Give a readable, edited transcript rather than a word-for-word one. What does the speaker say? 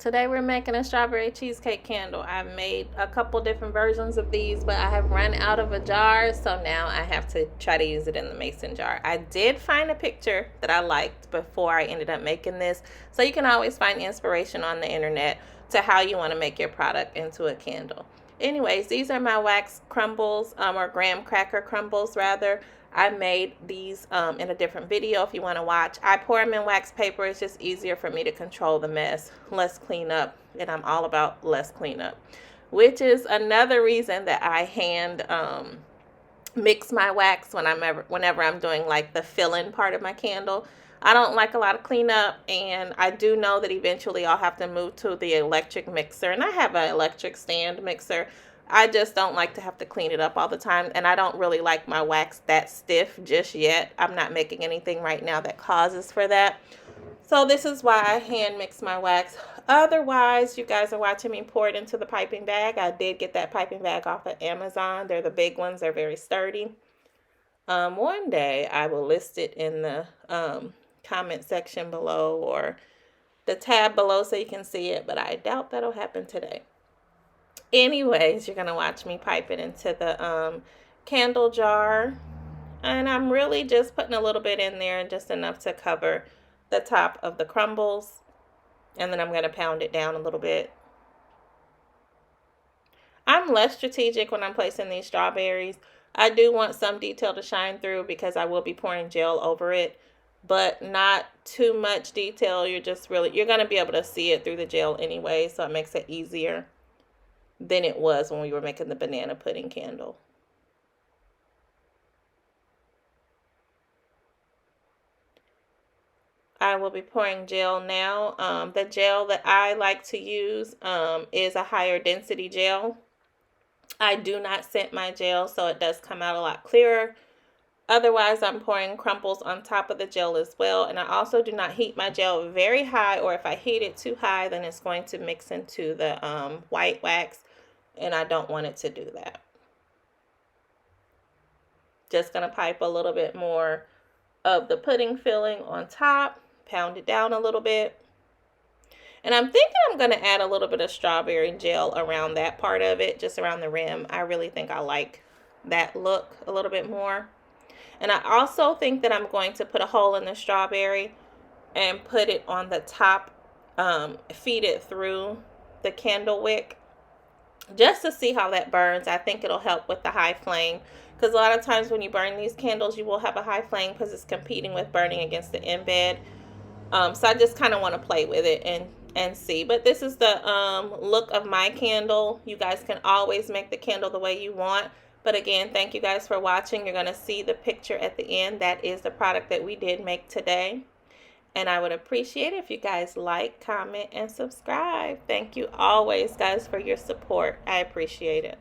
Today we're making a strawberry cheesecake candle. I've made a couple different versions of these, but I have run out of a jar, so now I have to try to use it in the mason jar. I did find a picture that I liked before I ended up making this, so you can always find inspiration on the internet to how you want to make your product into a candle. Anyways, these are my wax crumbles, or graham cracker crumbles rather. I made these in a different video if you want to watch. I pour them in wax paper. It's just easier for me to control the mess, less cleanup, and I'm all about less cleanup, which is another reason that I hand mix my wax whenever I'm doing like the fill-in part of my candle. I don't like a lot of cleanup, and I do know that eventually I'll have to move to the electric mixer, and I have an electric stand mixer. I just don't like to have to clean it up all the time, and I don't really like my wax that stiff just yet. I'm not making anything right now that causes for that. So this is why I hand mix my wax. Otherwise, you guys are watching me pour it into the piping bag. I did get that piping bag off of Amazon. They're the big ones. They're very sturdy. One day I will list it in the comment section below or the tab below so you can see it, but I doubt that'll happen today. Anyways, you're going to watch me pipe it into the candle jar. And I'm really just putting a little bit in there, just enough to cover the top of the crumbles. And then I'm going to pound it down a little bit. I'm less strategic when I'm placing these strawberries. I do want some detail to shine through because I will be pouring gel over it, but not too much detail. You're going to be able to see it through the gel anyway, so it makes it easier than it was when we were making the banana pudding candle. I will be pouring gel now. The gel that I like to use is a higher density gel. I do not scent my gel, so it does come out a lot clearer. Otherwise, I'm pouring crumbles on top of the gel as well. And I also do not heat my gel very high, or if I heat it too high, then it's going to mix into the white wax. And I don't want it to do that. Just going to pipe a little bit more of the pudding filling on top. Pound it down a little bit. And I'm thinking I'm going to add a little bit of strawberry gel around that part of it, just around the rim. I really think I like that look a little bit more. And I also think that I'm going to put a hole in the strawberry and put it on the top, feed it through the candle wick, just to see how that burns. I think it'll help with the high flame, because a lot of times when you burn these candles, you will have a high flame because it's competing with burning against the embed. So I just kind of want to play with it and see. But this is the look of my candle. You guys can always make the candle the way you want. But again, thank you guys for watching. You're going to see the picture at the end. That is the product that we did make today. And I would appreciate it if you guys like, comment, and subscribe. Thank you always, guys, for your support. I appreciate it.